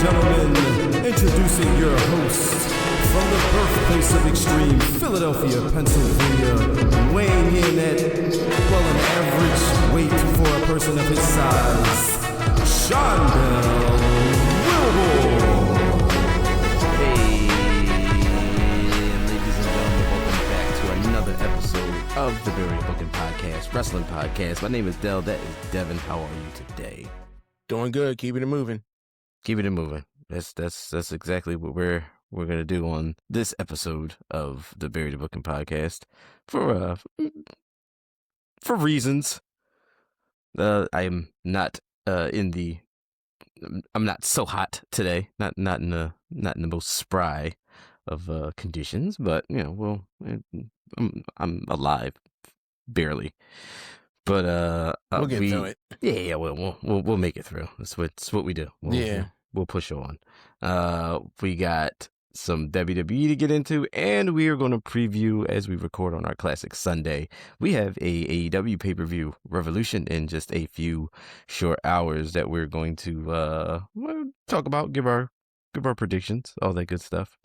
gentlemen, introducing your host from the birthplace of extreme, Philadelphia, Pennsylvania, weighing in at, well, an average weight for a person of his size, Sean Bell Wilbur. Hey, ladies and gentlemen, welcome back to another episode of the Barry Booking Podcast, Wrestling Podcast. My name is Dell. That is Devin. How are you today? Doing good. Keeping it moving. Keeping it moving. That's exactly what we're gonna do on this episode of the Barry Booking Podcast for reasons. I am not I'm not so hot today. Not in the most spry of conditions, but you know, I'm alive, barely. But we'll get through it. Yeah, we'll make it through. That's what we do. We'll push on. We got some WWE to get into, and we are going to preview as we record on our Classic Sunday. We have a AEW pay-per-view Revolution in just a few short hours that we're going to talk about, give our predictions, all that good stuff.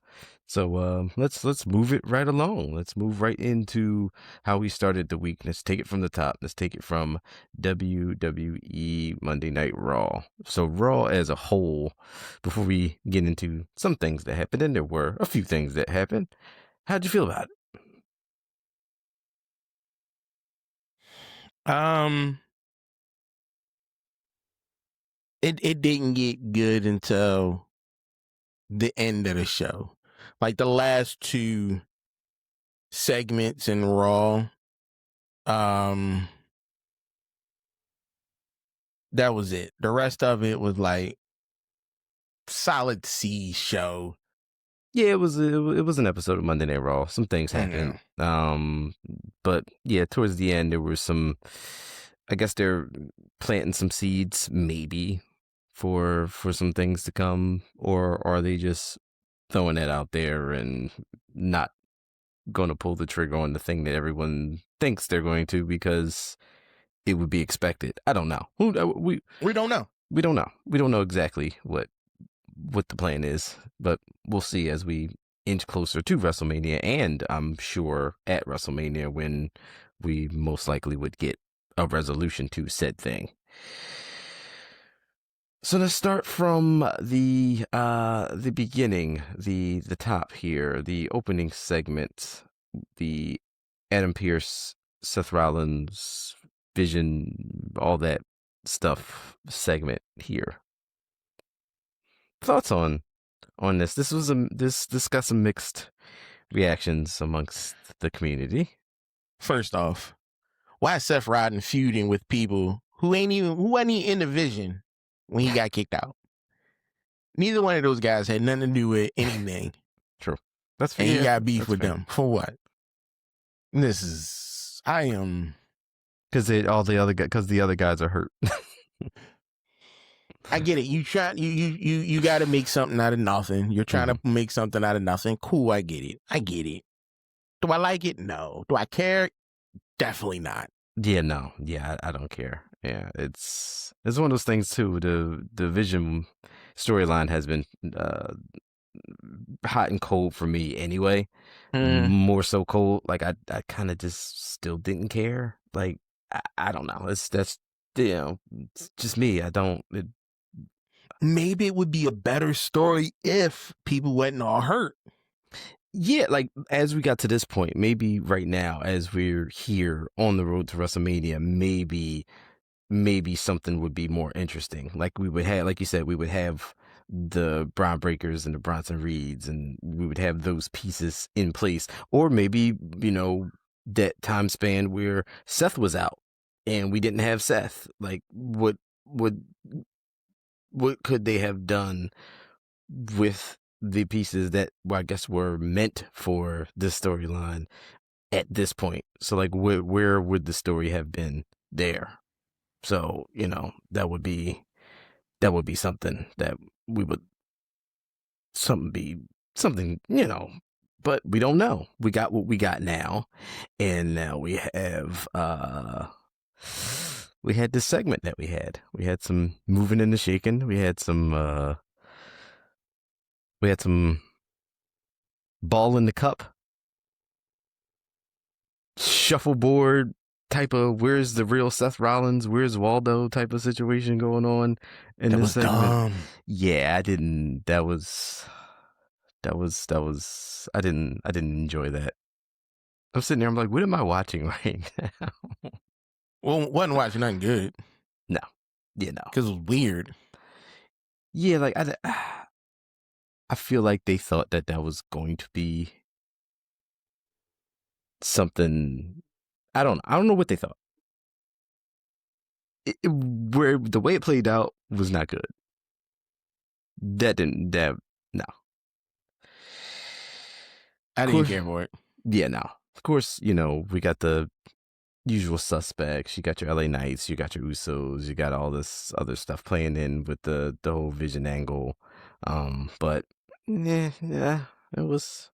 So let's move it right along. Let's move right into how we started the week. Let's take it from the top. Let's take it from WWE Monday Night Raw. So Raw as a whole, before we get into some things that happened, and there were a few things that happened. How'd you feel about it? It didn't get good until the end of the show. Like the last two segments in Raw, that was it. The rest of it was like solid C show. Yeah, it was an episode of Monday Night Raw. Some things happened. But yeah, towards the end there were some, I guess they're planting some seeds maybe for some things to come, or are they just throwing that out there and not going to pull the trigger on the thing that everyone thinks they're going to because it would be expected? I don't know. We don't know. We don't know. We don't know exactly what the plan is, but we'll see as we inch closer to WrestleMania, and I'm sure at WrestleMania when we most likely would get a resolution to said thing. So let's start from the beginning, the top here, the opening segment, the Adam Pearce, Seth Rollins, Vision, all that stuff segment here. Thoughts on this? This got some mixed reactions amongst the community. First off, why is Seth Rollins feuding with people who wasn't even in the Vision when he got kicked out? Neither one of those guys had nothing to do with anything. True. That's fair. And he got beef with fair. them. For what? Because the other guys are hurt. I get it. You got to make something out of nothing. You're trying to make something out of nothing. Cool, I get it. Do I like it? No. Do I care? Definitely not. Yeah, no. Yeah, I don't care. Yeah, it's one of those things too. The Vision storyline has been hot and cold for me anyway. More so cold. Like I kind of just still didn't care. Like I don't know. That's it's just me. Maybe it would be a better story if people wasn't all hurt. Yeah, like as we got to this point, maybe right now, as we're here on the road to WrestleMania, maybe something would be more interesting. Like we would have, like you said, we would have the Braun Breakers and the Bronson Reeds, and we would have those pieces in place. Or maybe, that time span where Seth was out and we didn't have Seth. Like what could they have done with the pieces that, well, I guess were meant for this storyline at this point? So like where would the story have been there? So, that would be something that we would something, but we don't know. We got what we got now. And now we have we had this segment that we had. We had some moving and the shaking. We had some We had some ball in the cup, shuffleboard type of where's the real Seth Rollins, where's Waldo type of situation going on in That this was segment. dumb. Yeah, I didn't. That was. I didn't enjoy that. I'm sitting there. I'm like, what am I watching right now? Well, wasn't watching nothing good. No. Yeah, no. Because it was weird. Yeah, like I feel like they thought that was going to be something. I don't know what they thought. Where the way it played out was not good. No. I didn't care for it. Yeah, no. Of course, we got the usual suspects. You got your LA Knights, you got your Usos, you got all this other stuff playing in with the whole Vision angle. But yeah, it was.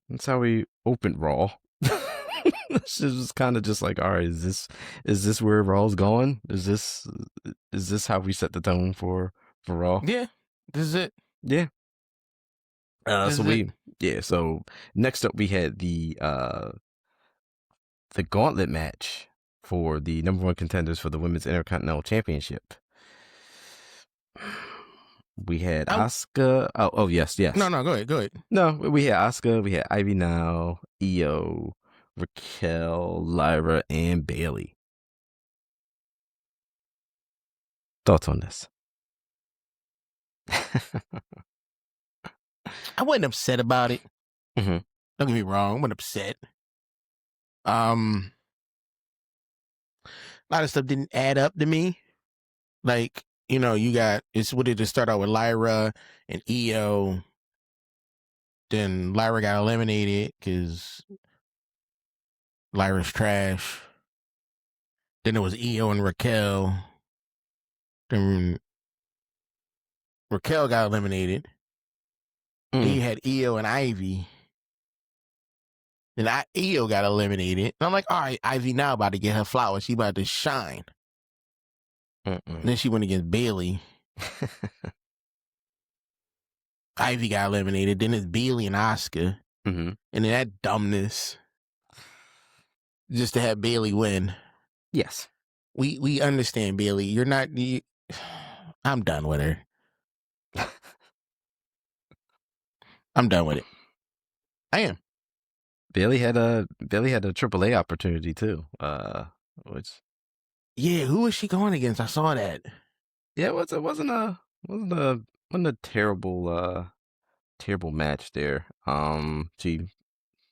That's how we opened Raw. It was kind of just like, all right, is this where Raw's going? Is this how we set the tone for Raw? Yeah, this is it. Yeah. So next up we had the gauntlet match for the number one contenders for the Women's Intercontinental Championship. We had Asuka. Oh, yes. No, go ahead. No, we had Asuka. We had Ivy Now, Io, Raquel, Lyra, and Bailey. Thoughts on this? I wasn't upset about it. Mm-hmm. Don't get me wrong. I wasn't upset. A lot of stuff didn't add up to me. Like, what did it start out with Lyra and Io? Then Lyra got eliminated because Lyra's trash. Then it was Io and Raquel. Then Raquel got eliminated. Then you had Io and Ivy. Then Io got eliminated. And I'm like, all right, Ivy now about to get her flowers. She about to shine. Then she went against Bailey. Ivy got eliminated. Then it's Bailey and Asuka. Mm-hmm. And then that dumbness. Just to have Bailey win. Yes. We understand, Bailey. You're not... I'm done with her. I'm done with it. I am. Bailey had a AAA opportunity too. Which. Yeah, who was she going against? I saw that. Yeah, it wasn't a terrible match there. She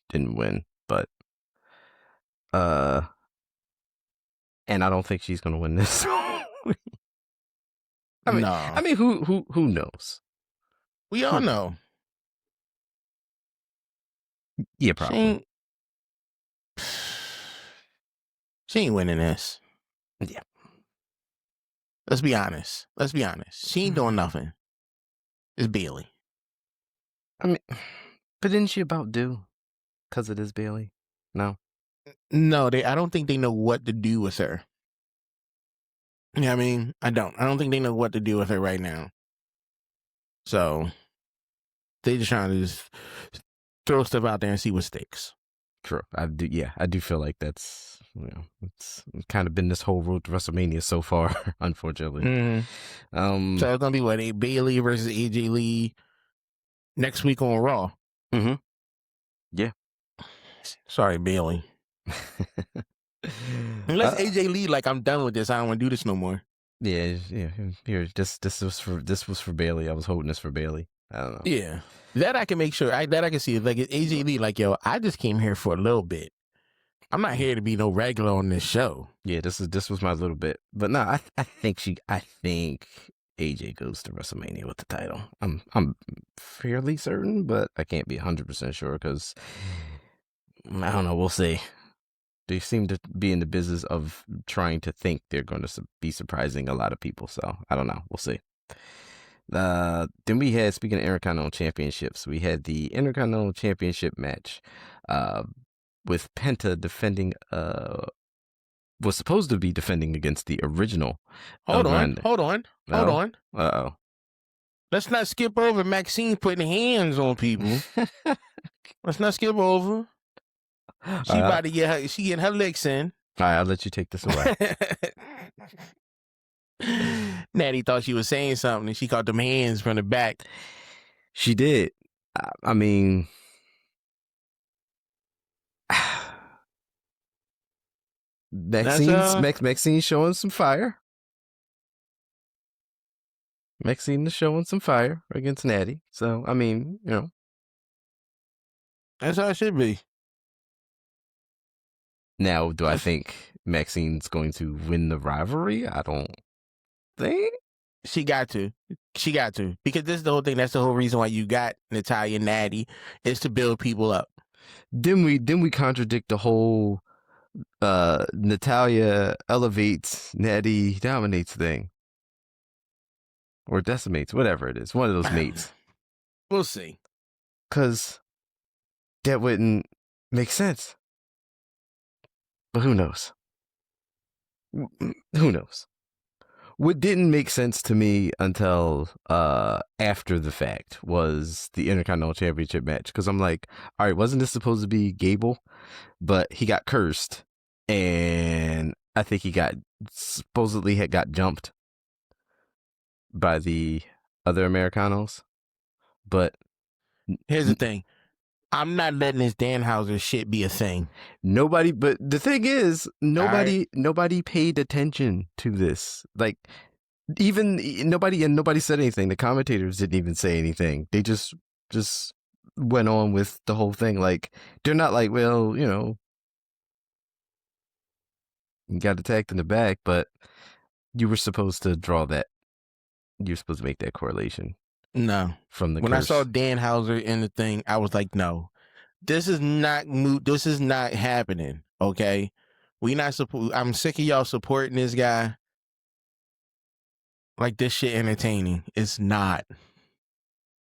didn't win, but and I don't think she's gonna win this. I mean, who knows? We all know. Yeah, probably. She ain't winning this. Yeah. Let's be honest. She ain't doing nothing. It's Bailey. I mean, but didn't she about do? Because it is Bailey? No. No, I don't think they know what to do with her. You know what I mean? I don't think they know what to do with her right now. So they just trying to just throw stuff out there and see what sticks. True. I do feel like that's, it's kind of been this whole road to WrestleMania so far, unfortunately. Mm-hmm. So it's gonna be what, Bailey versus AJ Lee next week on Raw. Mm-hmm. Yeah. Sorry, Bailey. Unless AJ Lee, like, I'm done with this. I don't want to do this no more. Yeah. Here, this was for Bailey. I was holding this for Bailey. I don't know. Yeah, that I can make sure. That I can see. Like, AJ Lee, like, yo, I just came here for a little bit. I'm not here to be no regular on this show. Yeah, this was my little bit. But no, I think AJ goes to WrestleMania with the title. I'm fairly certain, but I can't be 100% sure because I don't know. We'll see. They seem to be in the business of trying to think they're going to be surprising a lot of people. So I don't know. We'll see. Then we had, speaking of Intercontinental Championships, we had the Intercontinental Championship match with Penta defending, was supposed to be defending against the original. Hold on. Uh-oh. Let's not skip over Maxine putting hands on people. Let's not skip over. She about to get she getting her licks in. All right, I'll let you take this away. Natty thought she was saying something and she caught them hands from the back. She did. I mean, Maxine's showing some fire. Maxine is showing some fire against Natty. So, I mean, that's how it should be. Now, do I think Maxine's going to win the rivalry? I don't think. She got to. Because this is the whole thing. That's the whole reason why you got Natalya and Natty, is to build people up. Then we contradict the whole Natalya elevates, Natty dominates thing. Or decimates, whatever it is. One of those mates. We'll see. Because that wouldn't make sense. But who knows? Who knows? What didn't make sense to me until after the fact was the Intercontinental Championship match. Because I'm like, all right, wasn't this supposed to be Gable? But he got cursed. And I think he supposedly got jumped by the other Americanos. But here's the thing. I'm not letting this Danhauser shit be a thing. But the thing is, nobody paid attention to this. Like, even nobody said anything. The commentators didn't even say anything. They just went on with the whole thing. Like, they're not like, well, you got attacked in the back, but you were supposed to draw that. You're supposed to make that correlation. No. From the when curse. I saw Danhauser in the thing, I was like, no, this is not happening. Okay. I'm sick of y'all supporting this guy. Like, this shit entertaining. It's not.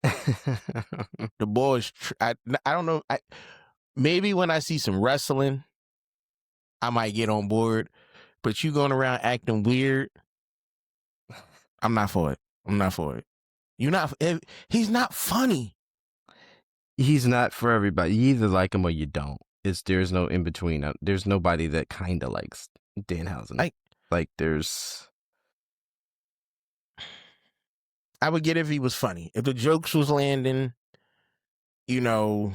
The boys, I don't know. Maybe when I see some wrestling, I might get on board. But you going around acting weird, I'm not for it. He's not funny. He's not for everybody. You either like him or you don't. There's no in between. There's nobody that kind of likes Danhausen. Like there's. I would get if he was funny. If the jokes was landing, things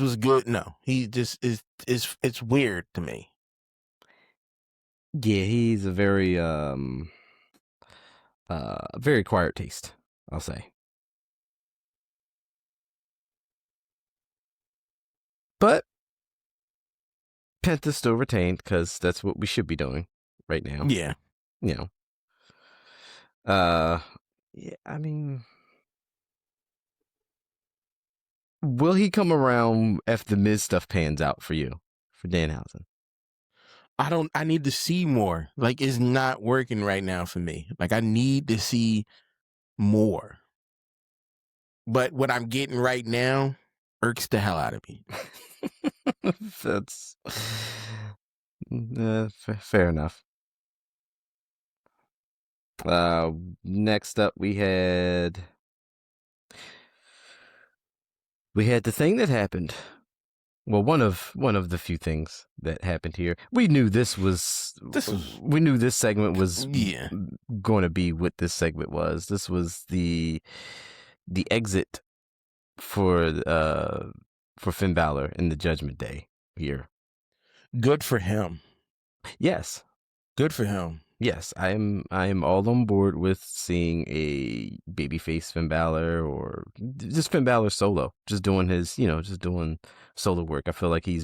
was good. No, he just is. It's weird to me. Yeah, he's a very very acquired taste, I'll say. But Penta still retained because that's what we should be doing right now. Yeah. Yeah, I mean, will he come around if the Miz stuff pans out for you, for Danhausen? I need to see more. Like, it's not working right now for me. Like, I need to see more. But what I'm getting right now irks the hell out of me. That's fair enough. Next up, we had the thing that happened. Well, one of the few things that happened here. We knew we knew this segment was going to be what this segment was. This was the exit for Finn Balor in the Judgment Day here. Good for him. Yes. Good for him. Yes, I am all on board with seeing a babyface Finn Balor or just Finn Balor solo, just doing his, just doing solo work. I feel like the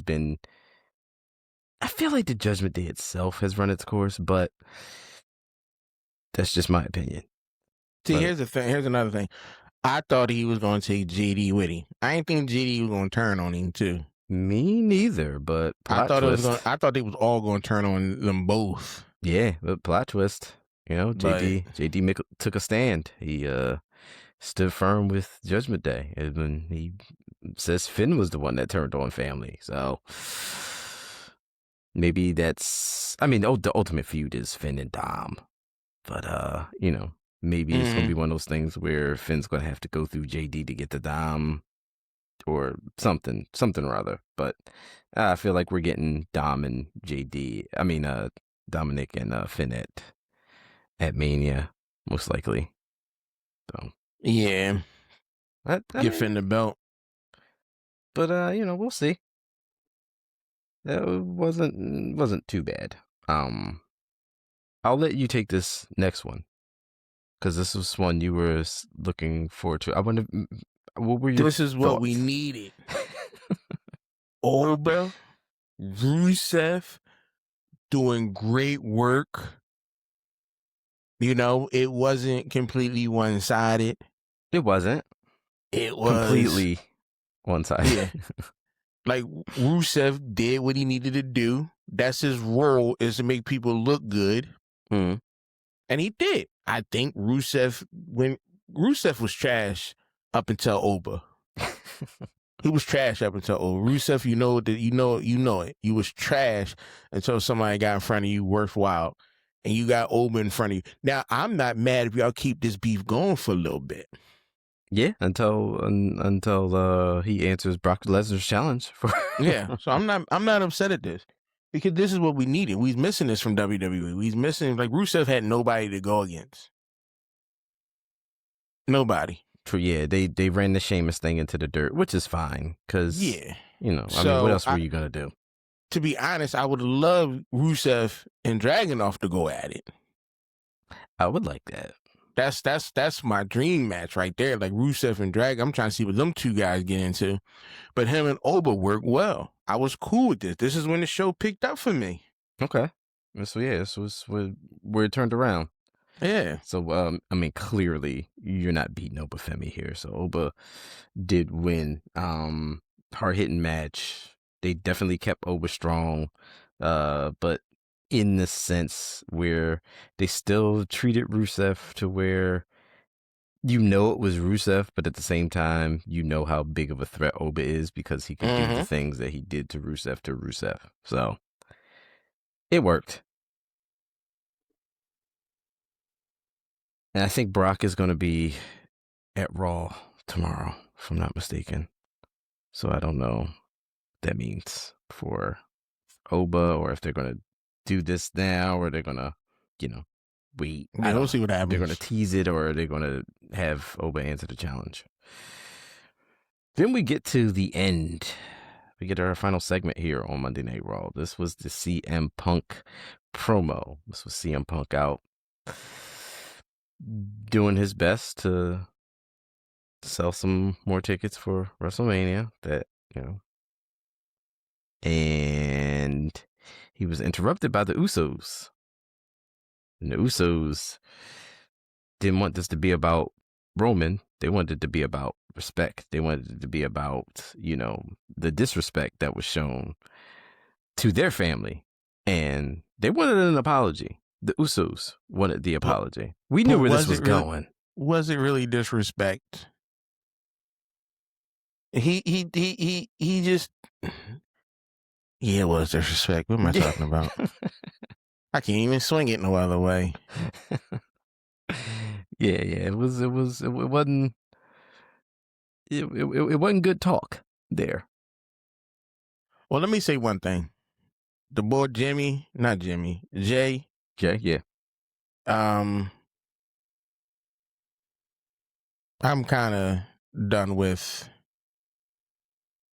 Judgment Day itself has run its course, but that's just my opinion. See, here's the thing. Here's another thing. I thought he was going to take JD with him. I didn't think JD was going to turn on him too. Me neither, but I thought they was all going to turn on them both. Yeah, but plot twist. JD took a stand. He stood firm with Judgment Day, and then he says Finn was the one that turned on family. So maybe that's. I mean, the ultimate feud is Finn and Dom, but maybe it's going to be one of those things where Finn's going to have to go through JD to get the Dom or something or other. But I feel like we're getting Dom and JD. I mean, Dominic and Finn at Mania, most likely. So yeah, give Finn the belt. But we'll see. That wasn't too bad. I'll let you take this next one because this was one you were looking forward to. I wonder, what were your This is what we needed. Oba, Rusev, doing great work. You know, it wasn't completely one-sided. It wasn't. It was completely one-sided. Yeah. Like, Rusev did what he needed to do. That's his role, is to make people look good. Mm. And he did. I think Rusev was trash up until Oba. He was trash up until Oba. Rusev, you know it. You was trash until somebody got in front of you worthwhile. And you got Oba in front of you. Now, I'm not mad if y'all keep this beef going for a little bit. Yeah, until he answers Brock Lesnar's challenge for. Yeah, so I'm not upset at this because this is what we needed. We was missing this from WWE. We was missing, like, Rusev had nobody to go against. Nobody. True. Yeah, they ran the Sheamus thing into the dirt, which is fine because I mean, what else were you gonna do? To be honest, I would love Rusev and Dragunov to go at it. I would like that. That's my dream match right there. Like Rusev and Dragon. I'm trying to see what them two guys get into. But him and Oba worked well. I was cool with this. This is when the show picked up for me. Okay. So yeah, this was where it turned around. Yeah. So I mean, clearly you're not beating Oba Femi here. So Oba did win. Hard hitting match. They definitely kept Oba strong. But in the sense where they still treated Rusev to where it was Rusev, but at the same time, how big of a threat Oba is because he could do the things that he did to Rusev. So it worked. And I think Brock is going to be at Raw tomorrow, if I'm not mistaken. So I don't know what that means for Oba or if they're going to do this now or they're going to, wait. I don't see what happens. They're going to tease it or they're going to have Oba answer the challenge. Then we get to the end. We get our final segment here on Monday Night Raw. This was the CM Punk promo. This was CM Punk out doing his best to sell some more tickets for WrestleMania and he was interrupted by the Usos. And the Usos didn't want this to be about Roman. They wanted it to be about respect. They wanted it to be about, the disrespect that was shown to their family. And they wanted an apology. The Usos wanted the apology. We knew where this was going. Was it really disrespect? He just... Yeah, it was disrespect. What am I talking about? I can't even swing it no other way. Yeah. It wasn't good talk there. Well, let me say one thing. The boy Jay. Yeah. I'm kind of done with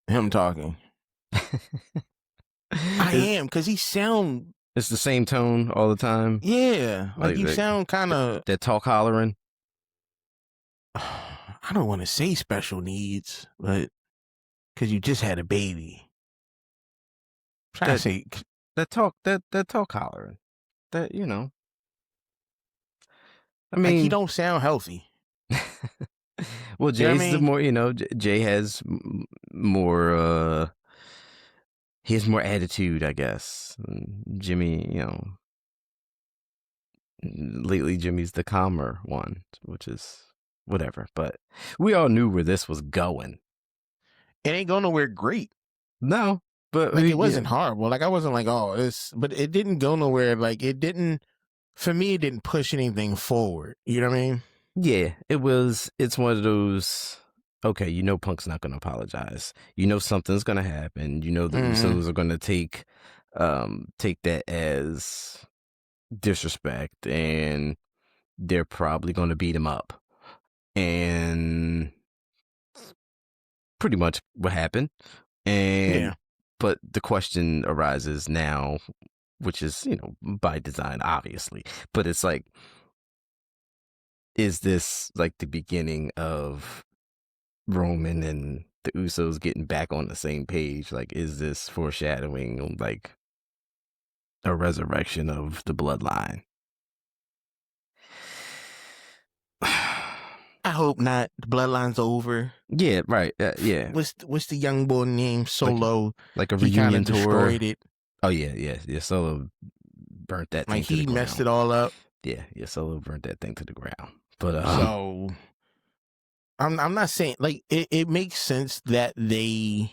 him talking. I am, because he sound... It's the same tone all the time. Yeah, like you sound kind of... That talk hollering. I don't want to say special needs, but because you just had a baby. I'm trying to say... That talk hollering. That, I mean... Like he don't sound healthy. Well, Jay's the more, Jay has more... He has more attitude, I guess. Jimmy, lately Jimmy's the calmer one, which is whatever. But we all knew where this was going. It ain't going nowhere great. No, but like it wasn't horrible. Like I wasn't like, oh, but it didn't go nowhere. Like it didn't for me, it didn't push anything forward. You know what I mean? Yeah, it's one of those, okay, Punk's not going to apologize. Something's going to happen. The Usos are going to take that as disrespect, and they're probably going to beat him up. And pretty much what happened. And but the question arises now, which is, by design, obviously. But it's like, is this like the beginning of Roman and the Usos getting back on the same page? Like, is this foreshadowing like a resurrection of the bloodline? I hope not. The bloodline's over. Yeah, right. Yeah. What's the young boy name? Solo. Like a reunion tour. Destroyed it. Oh yeah. Solo burnt that thing. Like he messed it all up. Yeah. Solo burnt that thing to the ground. But so I'm not saying, like, it makes sense that they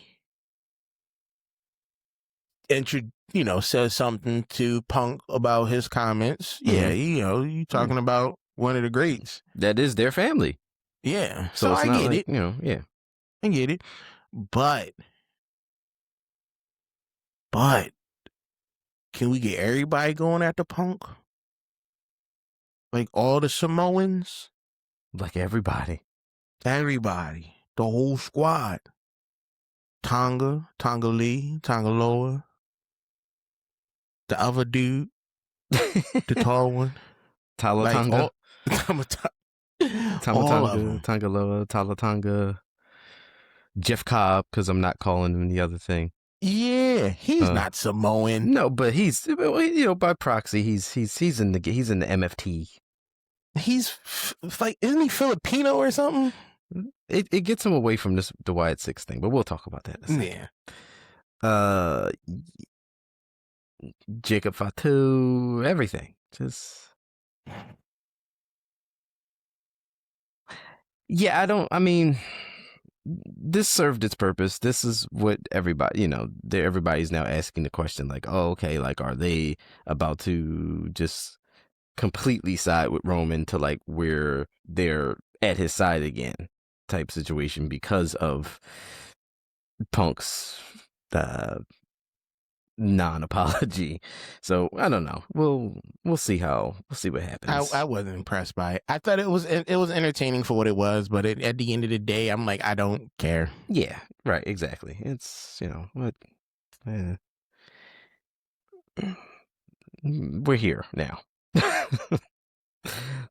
said something to Punk about his comments. Yeah, you talking about one of the greats. That is their family. Yeah. So I get it. Yeah. I get it. But can we get everybody going after Punk? Like all the Samoans? Like everybody. Everybody. The whole squad. Tonga Lee, Tongaloa. The other dude. The tall one. Talatonga. Tongaloa, Talatonga. Jeff Cobb, because I'm not calling him the other thing. Yeah, he's not Samoan. No, but he's by proxy he's in the MFT. He's like, isn't he Filipino or something? It gets him away from the Wyatt Six thing, but we'll talk about that in a second. Yeah. Jacob Fatu, everything. Just yeah, this served its purpose. This is what everybody, everybody's now asking the question, like, oh, okay, like, are they about to just completely side with Roman to like where they're at his side again type situation because of Punk's non-apology? So I don't know. We'll see what happens. I wasn't impressed by it. I thought it was entertaining for what it was, but at the end of the day, I'm like, I don't care. Yeah, right, exactly. It's what we're here now.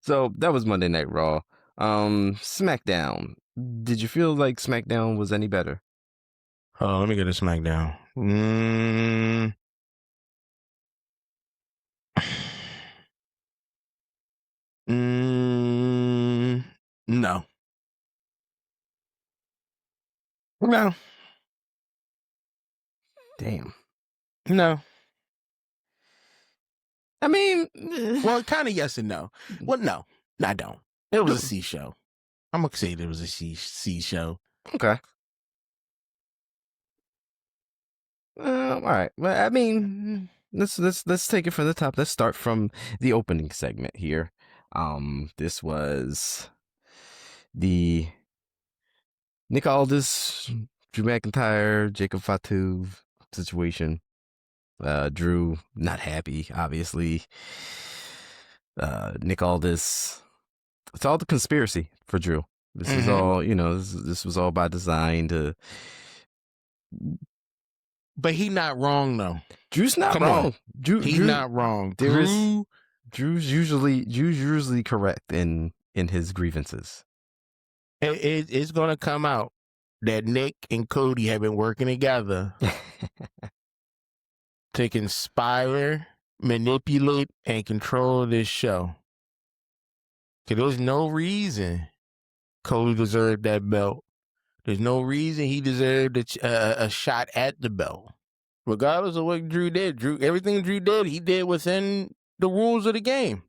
So that was Monday Night Raw. SmackDown. Did you feel like SmackDown was any better? Oh, let me get a SmackDown. No. No. Damn. No. I mean, well, kind of yes and no. Well, no, I don't. It was a C show. I'm gonna say it was a C show. Okay. All right. Well, I mean, let's take it from the top. Let's start from the opening segment here. This was the Nick Aldis, Drew McIntyre, Jacob Fatu situation. Drew not happy, obviously. Nick Aldis. It's all the conspiracy for Drew. This is all, this was all by design to. But he not wrong though. Drew's not wrong. He's not wrong. Drew's usually correct in his grievances. It's gonna come out that Nick and Cody have been working together to conspire, manipulate, and control this show. Because there's no reason Cody deserved that belt. There's no reason he deserved a shot at the belt. Regardless of what Drew did. Everything Drew did, he did within the rules of the game.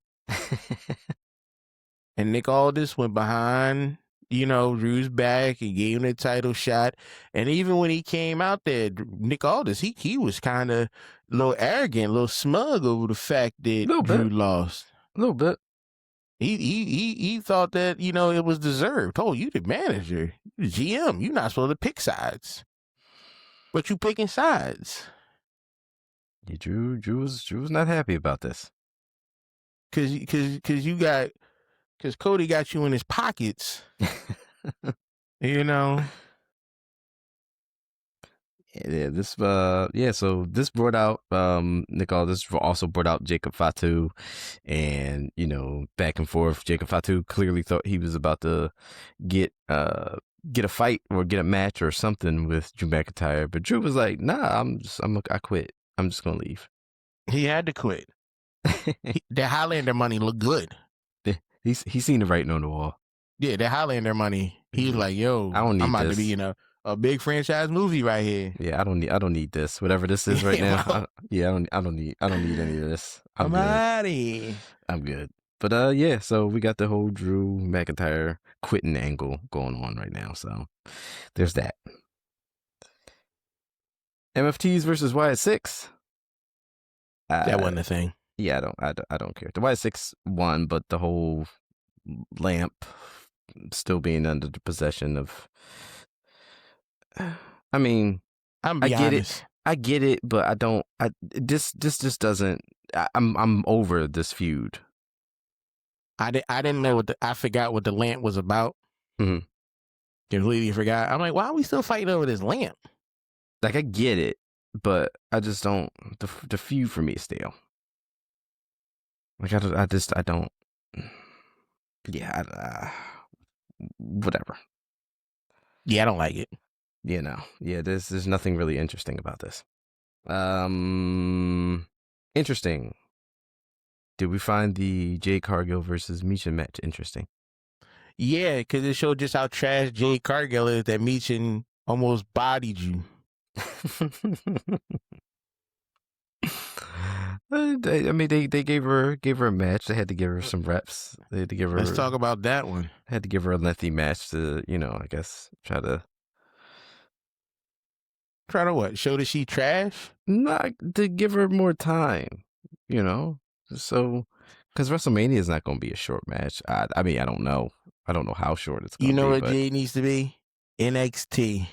And Nick Aldis went behind, Drew's back. He gave him the title shot. And even when he came out there, Nick Aldis, he was kind of a little arrogant, a little smug over the fact that Drew lost. A little bit. He thought that, it was deserved. Oh, you the manager, you the GM. You're not supposed to pick sides, but you picking sides. Yeah, Drew was not happy about this. Cause Cody got you in his pockets. Yeah, so this brought out Nicole, this also brought out Jacob Fatu, and back and forth. Jacob Fatu clearly thought he was about to get a fight or get a match or something with Drew McIntyre, but Drew was like, nah, I quit. I'm just gonna leave. He had to quit. The Highlander money looked good. He's seen the writing on the wall. Yeah, the Highlander money. He's like, yo, I'm about to be in a big franchise movie right here. Yeah, I don't need this. Whatever this is right now. I don't need any of this. I'm out of here. I'm good. But yeah, so we got the whole Drew McIntyre quitting angle going on right now. So there's that. MFTs versus YS6. That wasn't a thing. Yeah, I don't care. The YS6 won, but the whole lamp still being under the possession of. I mean, I get it, but I don't. This just doesn't. I'm over this feud. I didn't know I forgot what the lamp was about. Mm-hmm. Completely forgot. I'm like, why are we still fighting over this lamp? Like, I get it, but I just don't. The feud for me is stale. Like, I don't. Yeah, whatever. Yeah, I don't like it. Yeah, there's nothing really interesting about this. Interesting. Did we find the Jade Cargill versus Michin match interesting? Yeah, because it showed just how trash Jade Cargill is that Michin almost bodied you. I mean, they gave her a match. They had to give her some reps. They had to give her. Let's talk about that one. Had to give her a lengthy match to, I guess try to what? Show that she trash? Not to give her more time. So because WrestleMania is not going to be a short match. I mean, I don't know. I don't know how short it's going to be. You know what Jade needs to be? NXT.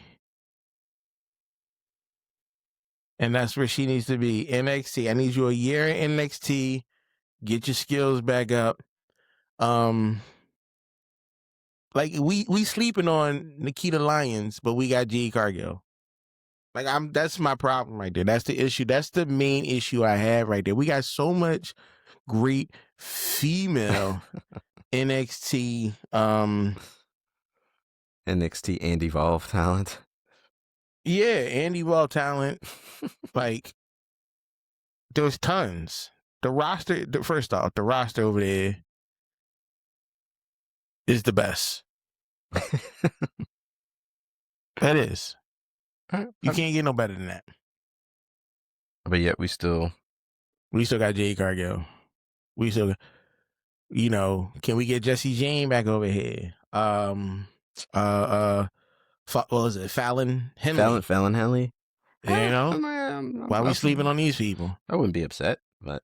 And that's where she needs to be. NXT. I need you a year in NXT. Get your skills back up. Like we sleeping on Nikita Lyons, but we got Jade Cargill. Like that's my problem right there. That's the issue. That's the main issue I have right there. We got so much great female NXT NXT and Evolve talent. Yeah, and Evolve talent. Like there's tons. The roster, first off, the roster over there is the best. That is. You can't get no better than that. But yet we still got Jade Cargill. We still, can we get Jesse Jane back over here? What was it? Fallon Henley. Fallon Henley. Why are we sleeping on these people? I wouldn't be upset, but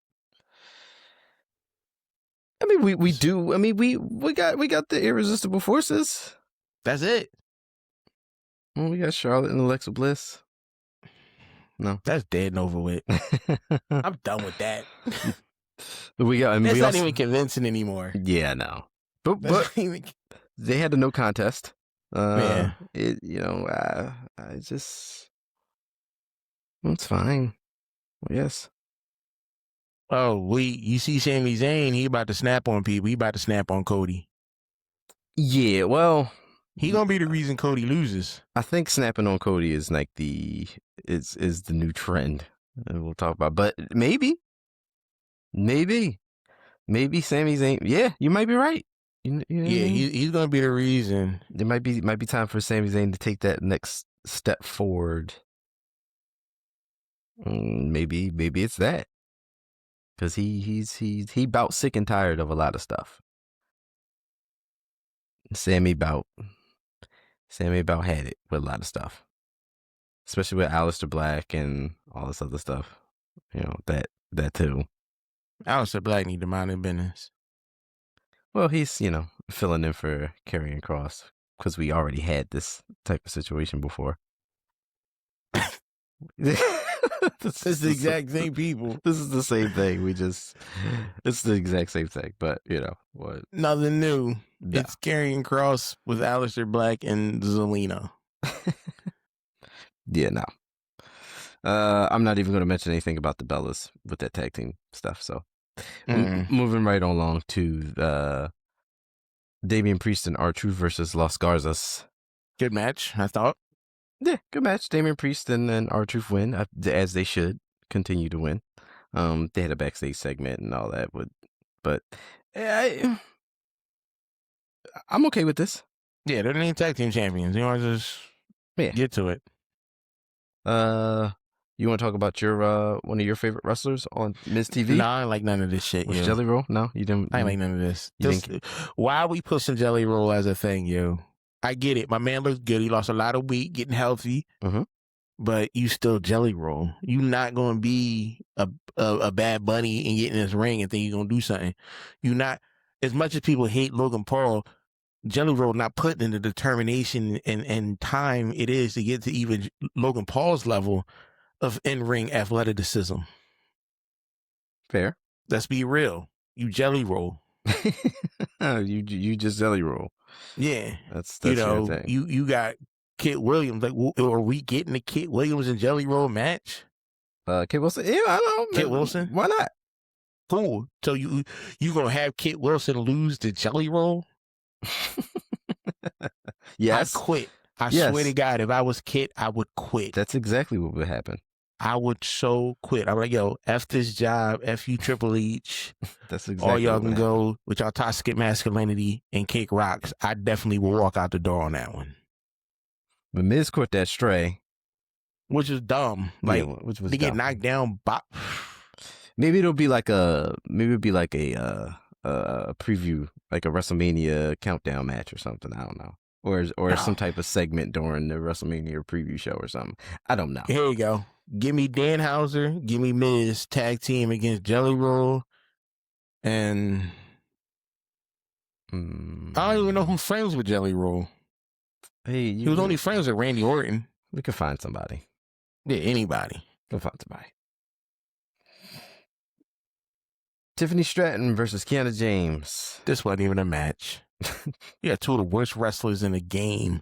I mean, we do. I mean, we got the irresistible forces. That's it. Well, we got Charlotte and Alexa Bliss. No, that's dead and over with. I'm done with that. We got. I mean, that's not even convincing anymore. Yeah, no. But they had a no contest. Yeah. I just. It's fine. Well, yes. Oh, you see Sami Zayn, he about to snap on people. He about to snap on Cody. Yeah, well, he gonna be the reason Cody loses. I think snapping on Cody is like is the new trend. We'll talk about, but maybe Sami Zayn. Yeah, you might be right. Yeah, he's gonna be the reason. It might be time for Sami Zayn to take that next step forward. Maybe it's that. Because he about sick and tired of a lot of stuff. Sammy about had it with a lot of stuff. Especially with Aleister Black and all this other stuff. That too. Aleister Black need to mind his business. Well, he's, filling in for Karrion Kross because we already had this type of situation before. This is the exact same people. This is the same thing. It's the exact same thing, but what? Nothing new. No. It's Karrion Kross with Aleister Black and Zelina. Yeah, no. I'm not even going to mention anything about the Bellas with that tag team stuff. So, moving right along to Damian Priest and R-Truth versus Los Garzas. Good match, I thought. Yeah, good match. Damian Priest and R-Truth win, as they should continue to win. They had a backstage segment and all that, but I'm okay with this. Yeah, they're the new tag team champions. You want to just get to it. You want to talk about your one of your favorite wrestlers on Miz TV? No, I ain't like none of this shit. Was Jelly Roll? No, you didn't. I ain't like none of this. Why are we pushing Jelly Roll as a thing, yo? I get it. My man looks good. He lost a lot of weight, getting healthy. But you still Jelly Roll. You not gonna be a Bad Bunny and get in this ring and think you're gonna do something. You not, as much as people hate Logan Paul, Jelly Roll not putting in the determination and time it is to get to even Logan Paul's level of in-ring athleticism. Fair. Let's be real. You Jelly Roll. you just Jelly Roll. Yeah. That's your thing. You got Kit Williams. Like, are we getting a Kit Williams and Jelly Roll match? Kit Wilson? Yeah, I don't know. Kit Wilson? Why not? Cool. So you gonna have Kit Wilson lose to Jelly Roll? Yes. I quit. I swear to God, if I was Kit, I would quit. That's exactly what would happen. I would so quit. I'm like, yo, F this job, F you Triple H. That's exactly all y'all can go with y'all toxic masculinity and kick rocks. I definitely will walk out the door on that one. But Miz caught that stray. Which is dumb. Like, which was they get knocked down. Maybe it'll be like a preview, like a WrestleMania countdown match or something. I don't know. Or some type of segment during the WrestleMania preview show or something. I don't know. Here you go. Give me Danhauser. Give me Miz tag team against Jelly Roll. And I don't even know who's friends with Jelly Roll. Hey, he was only friends with Randy Orton. We could find somebody. Yeah, anybody. We'll find somebody. Tiffany Stratton versus Kiana James. This wasn't even a match. You got two of the worst wrestlers in the game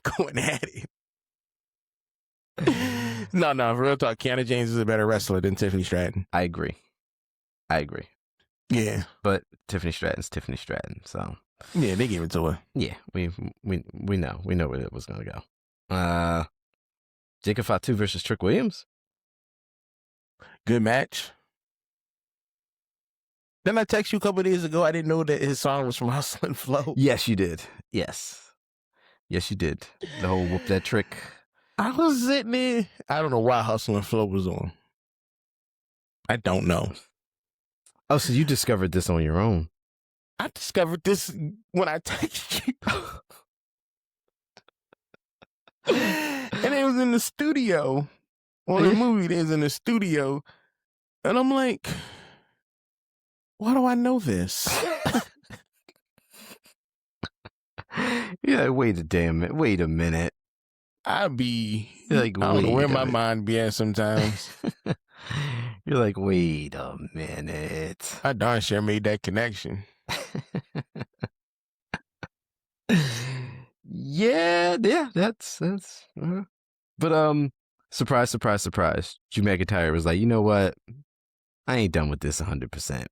going at it. No, for real talk, Kiana James is a better wrestler than Tiffany Stratton. I agree. Yeah. But Tiffany Stratton's Tiffany Stratton, so. Yeah, they gave it to her. Yeah, we know. We know where it was going to go. Jacob Fatu versus Trick Williams. Good match. Then I text you a couple of days ago. I didn't know that his song was from Hustle and Flow. Yes, you did. Yes, you did. The whole whoop that trick. I was sitting there. I don't know why Hustle and Flow was on. I don't know. Oh, so you discovered this on your own? I discovered this when I texted you. And it was in the studio. On the movie, it was in the studio. And I'm like, why do I know this? Yeah, wait a minute. I'd be like, I don't know where my mind be at sometimes. You're like, wait a minute. I darn sure made that connection. Yeah, that's. But surprise, Drew McIntyre was like, you know what? I ain't done with this 100%.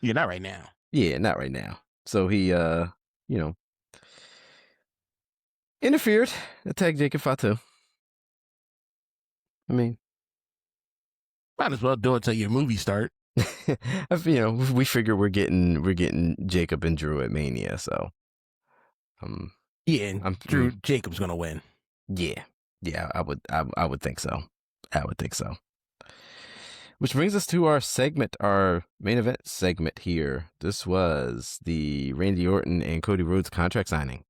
Yeah, not right now. Yeah, not right now. So he, interfered, attacked Jacob Fatu. I mean, might as well do it till your movie start. We figure we're getting Jacob and Drew at Mania, so. Yeah, and Jacob's gonna win. Yeah, I would think so. Which brings us to our main event segment here. This was the Randy Orton and Cody Rhodes contract signing.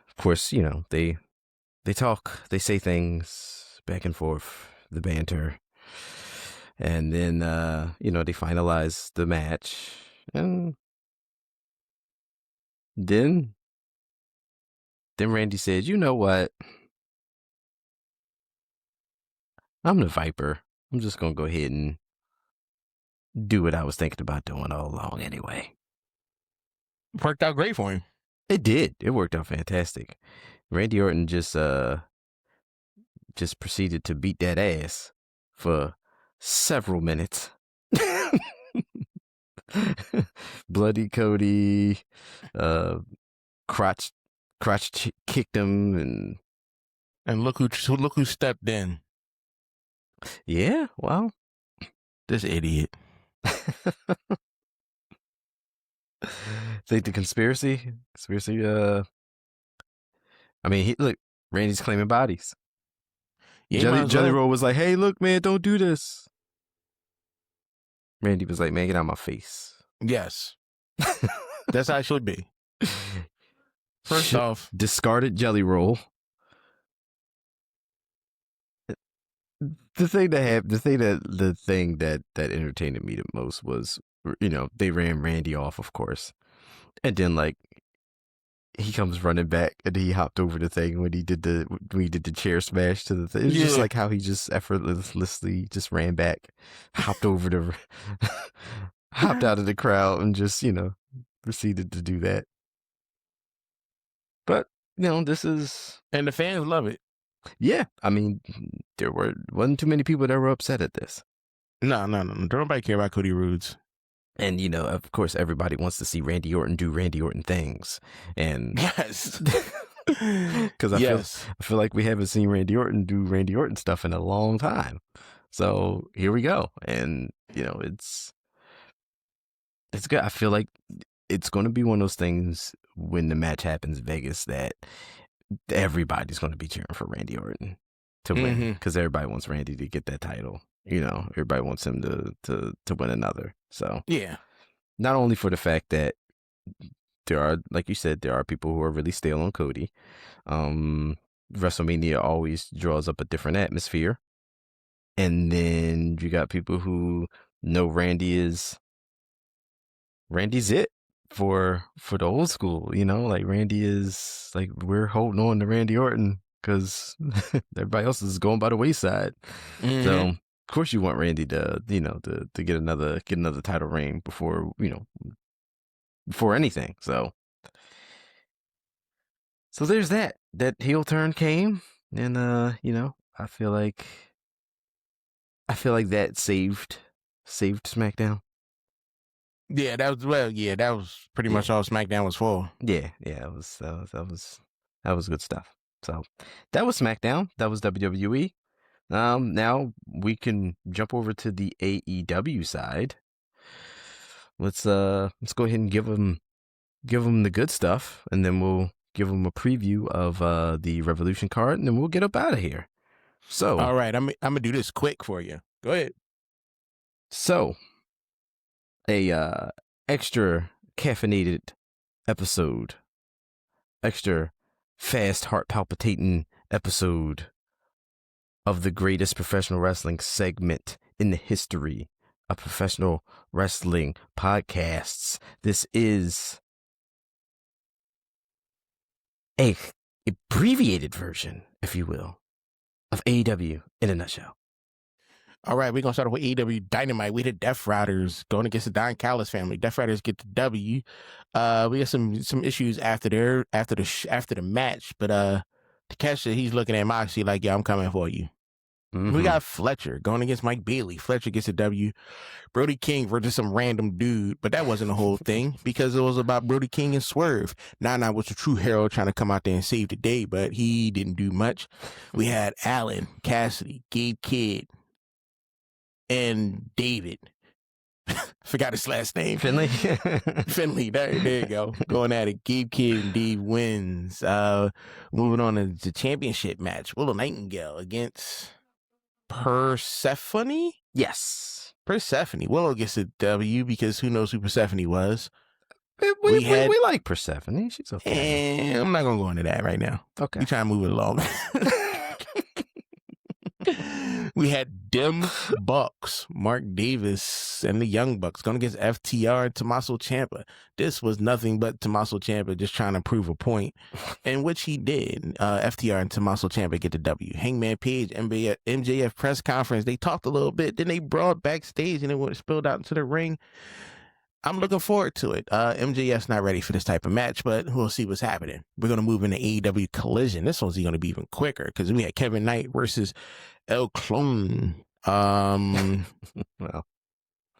Of course, they talk, they say things back and forth, the banter. And then, they finalized the match. And then Randy said, you know what? I'm the Viper. I'm just going to go ahead and do what I was thinking about doing all along anyway. Worked out great for him. It did. It worked out fantastic. Randy Orton just proceeded to beat that ass for several minutes. Bloody Cody, crotch kicked him, and look who stepped in. Yeah, well, this idiot. Think the conspiracy. I mean, look, Randy's claiming bodies. Yeah, Jelly Roll was like, "Hey, look, man, don't do this." Randy was like, "Man, get out of my face." Yes, that's how it should be. First off, discarded Jelly Roll. The thing that entertained me the most was, they ran Randy off, of course, and then like he comes running back and he hopped over the thing when he did the chair smash to the thing. It was just like how he just effortlessly just ran back, hopped over hopped out of the crowd and just proceeded to do that. But this is, and the fans love it. Yeah, I mean, there wasn't too many people that were upset at this. No. Don't nobody care about Cody Rhodes. And, of course, everybody wants to see Randy Orton do Randy Orton things. And yes. Because I feel like we haven't seen Randy Orton do Randy Orton stuff in a long time. So here we go. And, it's good. I feel like it's going to be one of those things when the match happens in Vegas that everybody's going to be cheering for Randy Orton to win, because everybody wants Randy to get that title. Everybody wants him to win another. So yeah, not only for the fact that there are, like you said, there are people who are really stale on Cody. WrestleMania always draws up a different atmosphere, and then you got people who know Randy's it for the old school, like Randy is like, we're holding on to Randy Orton because everybody else is going by the wayside. So of course you want Randy to get another title reign before anything. So there's that heel turn came, and I feel like that saved SmackDown. Yeah, that was pretty much all SmackDown was for. Yeah, that was good stuff. So that was SmackDown. That was WWE. Now we can jump over to the AEW side. Let's go ahead and give them the good stuff, and then we'll give them a preview of the Revolution card, and then we'll get up out of here. So, all right, I'm gonna do this quick for you. Go ahead. So, a extra caffeinated episode, extra fast, heart palpitating episode of the greatest professional wrestling segment in the history of professional wrestling podcasts. This is a abbreviated version, if you will, of AEW in a nutshell. All right, we're going to start off with AEW Dynamite. We had Death Riders going against the Don Callis family. Death Riders get the W. We got some issues after the match, but Takeshita, he's looking at Moxley like, yeah, I'm coming for you. We got Fletcher going against Mike Bailey. Fletcher gets a W. Brody King versus some random dude, but that wasn't the whole thing because it was about Brody King and Swerve. Nana was the true hero trying to come out there and save the day, but he didn't do much. We had Allen, Cassidy, Gabe Kidd, and David. Forgot his last name. Finley. Finley. There you go. Going at it. Gabe Kidd and Dave wins. Moving on to the championship match. Willow Nightingale against Persephone? Yes. Persephone. Willow gets a W because who knows who Persephone was. We like Persephone. She's okay. And I'm not going to go into that right now. Okay. We trying to move it along. We had Dim Bucks, Mark Davis, and the Young Bucks going against FTR and Tommaso Ciampa. This was nothing but Tommaso Ciampa just trying to prove a point, in which he did. FTR and Tommaso Ciampa get the W. Hangman Page, MJF press conference. They talked a little bit, then they brawled backstage, and it went spilled out into the ring. I'm looking forward to it. MJF's not ready for this type of match, but we'll see what's happening. We're going to move into AEW Collision. This one's going to be even quicker because we had Kevin Knight versus El Clone. Well,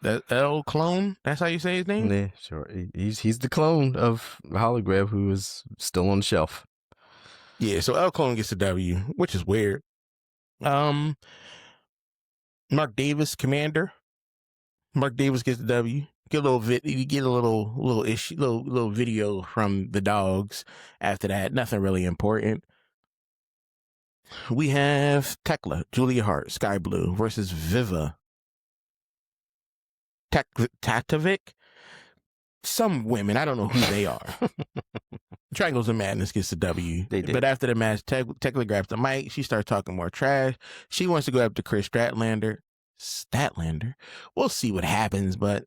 that El Clone, that's how you say his name? Yeah, sure. He's the clone of Hologram who is still on the shelf. Yeah, so El Clone gets the W, which is weird. Mark Davis, Commander. Mark Davis gets the W. Get a little you get a little issue, little video from the dogs after that. Nothing really important. We have Tekla, Julia Hart, Sky Blue versus Viva Tatovic. Some women, I don't know who they are. Triangles of Madness gets the W. They did. But after the match, Tekla grabs the mic. She starts talking more trash. She wants to go up to Chris Statlander. We'll see what happens, but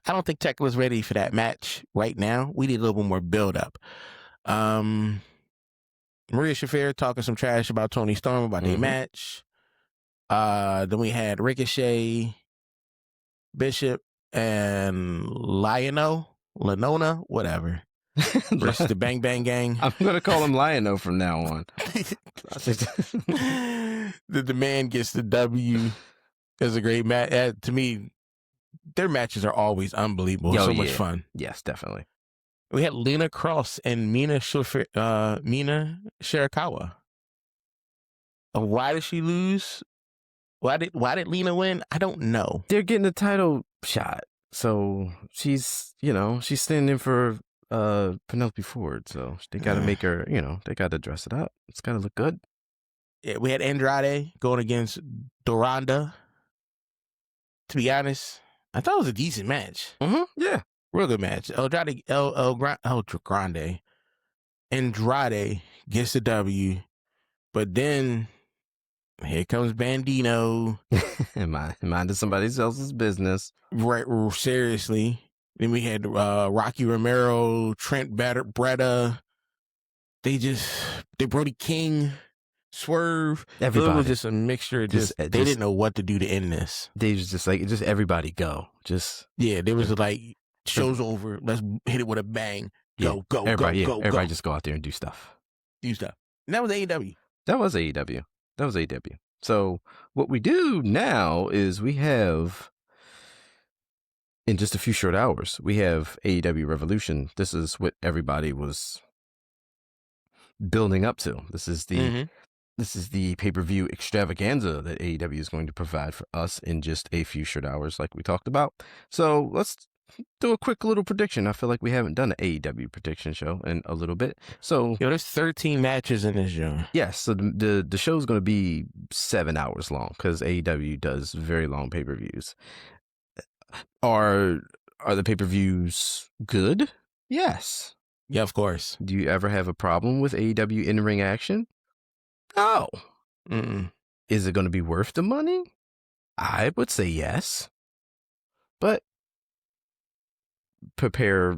I don't think Tekla's ready for that match right now. We need a little bit more build up. Maria Shafir talking some trash about Tony Storm about their match. Then we had Ricochet, Bishop, and Lionel, whatever. Versus the Bang Bang Gang. I'm going to call him Lionel from now on. The man gets the W. It's a great match. To me, their matches are always unbelievable. Much fun. Yes, definitely. We had Lena Cross and Mina Shirakawa. Why did she lose? Why did Lena win? I don't know. They're getting a title shot. So she's standing in for Penelope Ford. So they got to make her, they got to dress it up. It's got to look good. Yeah, we had Andrade going against Doranda. To be honest, I thought it was a decent match. Yeah. Real good match. Grande. Andrade gets the W, but then here comes Bandito. Minding somebody else's business. Right, seriously. Then we had Rocky Romero, Trent Beretta. They Brody King, Swerve. Everybody. It was just a mixture. They didn't know what to do to end this. They was just like, everybody go. There was like, show's over. Let's hit it with a bang. Go. Everybody Go. just go out there and do stuff. And that was AEW. That was AEW. So what we do now is we have, in just a few short hours, we have AEW Revolution. This is what everybody was building up to. This is the pay-per-view extravaganza that AEW is going to provide for us in just a few short hours, like we talked about. So let's do a quick little prediction. I feel like we haven't done an AEW prediction show in a little bit. So there's 13 matches in this show. Yes, so the show is going to be 7 hours long because AEW does very long pay-per-views. Are the pay-per-views good? Yes. Yeah, of course. Do you ever have a problem with AEW in-ring action? No. Is it going to be worth the money? I would say yes. But prepare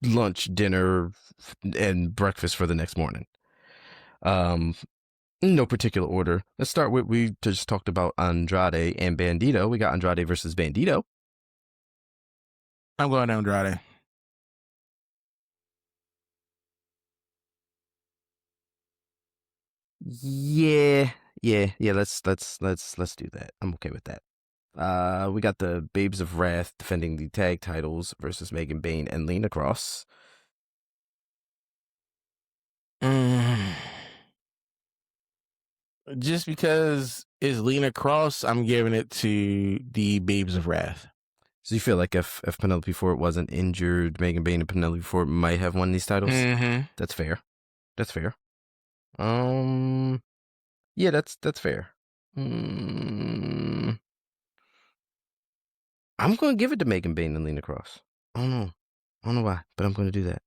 lunch, dinner, and breakfast for the next morning. No particular order. Let's start with, we just talked about Andrade and Bandito. We got Andrade versus Bandito. I'm going Andrade. Yeah. Let's do that. I'm okay with that. We got the Babes of Wrath defending the tag titles versus Megan Bayne and Lena Cross. Just because it's Lena Cross, I'm giving it to the Babes of Wrath. So you feel like if Penelope Ford wasn't injured, Megan Bayne and Penelope Ford might have won these titles? That's fair. Yeah, that's fair. I'm going to give it to Megan Bayne and Lena Cross. I don't know why, but I'm going to do that.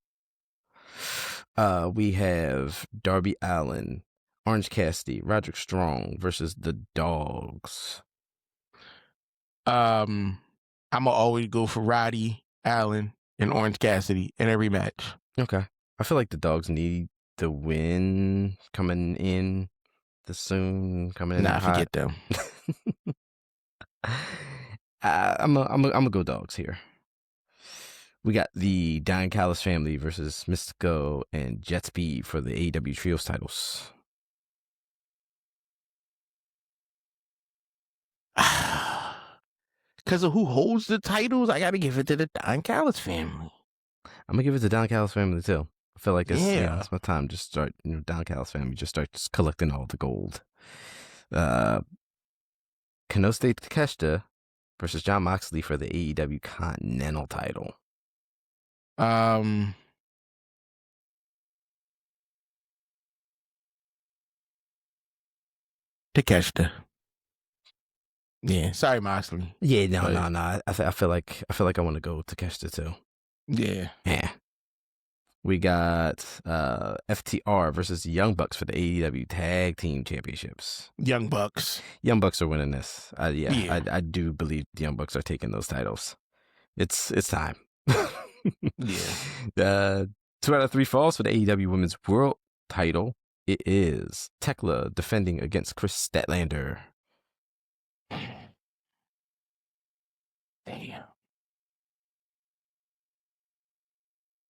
We have Darby Allin, Orange Cassidy, Roderick Strong versus the Dogs. I'm gonna always go for Roddy Allen and Orange Cassidy in every match. Okay. I feel like the Dogs need the win coming in coming in. Nah, forget them. I'm gonna go Dogs here. We got the Don Callis family versus Mystico and Jet Speed for the AEW Trios titles. Because of who holds the titles, I got to give it to the Don Callis family. I'm gonna give it to Don Callis family too. I feel like it's my time to start. Don Callis family just start collecting all the gold. Kenosuke Takeshita versus Jon Moxley for the AEW Continental title. Takeshita. Yeah, sorry, Moxley. Yeah, no. I feel like I want to go Takeshita too. Yeah. We got FTR versus Young Bucks for the AEW Tag Team Championships. Young Bucks are winning this. I do believe the Young Bucks are taking those titles. It's time. Yeah. 2 out of 3 falls for the AEW Women's World title. It is Tekla defending against Chris Statlander. Damn.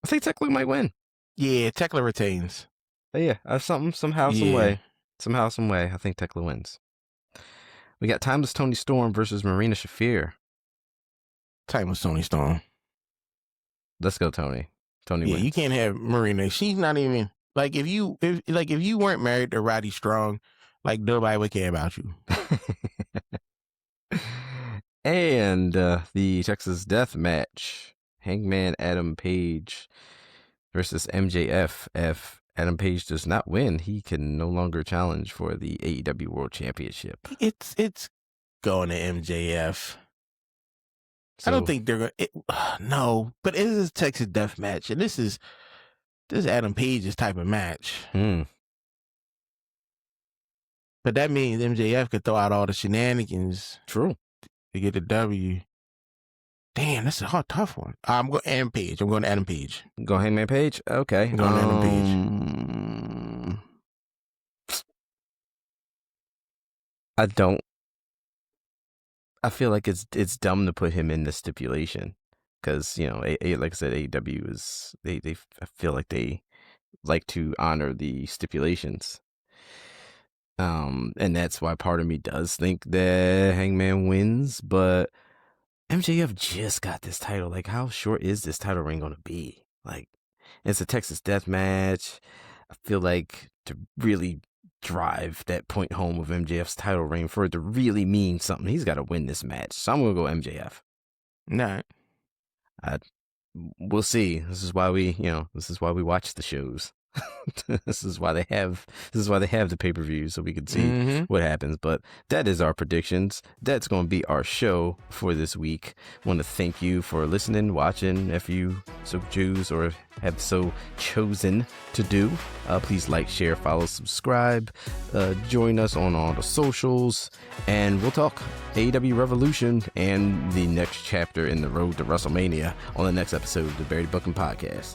I think Tekla might win. Yeah, Tekla retains. Yeah, somehow, some way. I think Tekla wins. We got Timeless Toni Storm versus Marina Shafir. Timeless Toni Storm. Let's go, Tony. Tony wins. You can't have Marina. She's not even like if you weren't married to Roddy Strong, like nobody would care about you. And the Texas Death Match. Hangman Adam Page versus MJF. If Adam Page does not win, he can no longer challenge for the AEW World Championship. It's going to MJF. So, I don't think they're going to... No, but it is a Texas Death Match, and this is Adam Page's type of match. But that means MJF could throw out all the shenanigans. True. To get the W. Damn, that's a tough one. I'm going Adam Page. I'm going to Adam Page. Go Hangman Page? Okay. I'm going to Adam Page. I feel like it's dumb to put him in the stipulation because, like I said, AEW is, I feel like they like to honor the stipulations. And that's why part of me does think that Hangman wins, but MJF just got this title. Like, how short is this title reign going to be? Like, it's a Texas Death Match. I feel like to really drive that point home of MJF's title reign, for it to really mean something, he's got to win this match. So I'm going to go MJF. Nah. We'll see. This is why we watch the shows. This is why they have the pay-per-view, so we can see what happens. But that is our predictions. That's going to be our show for this week. Want to thank you for listening, watching, if you so choose or have so chosen to do. Please like, share, follow, subscribe. Join us on all the socials, and we'll talk AEW Revolution and the next chapter in the road to WrestleMania on the next episode of the Barry Booking Podcast.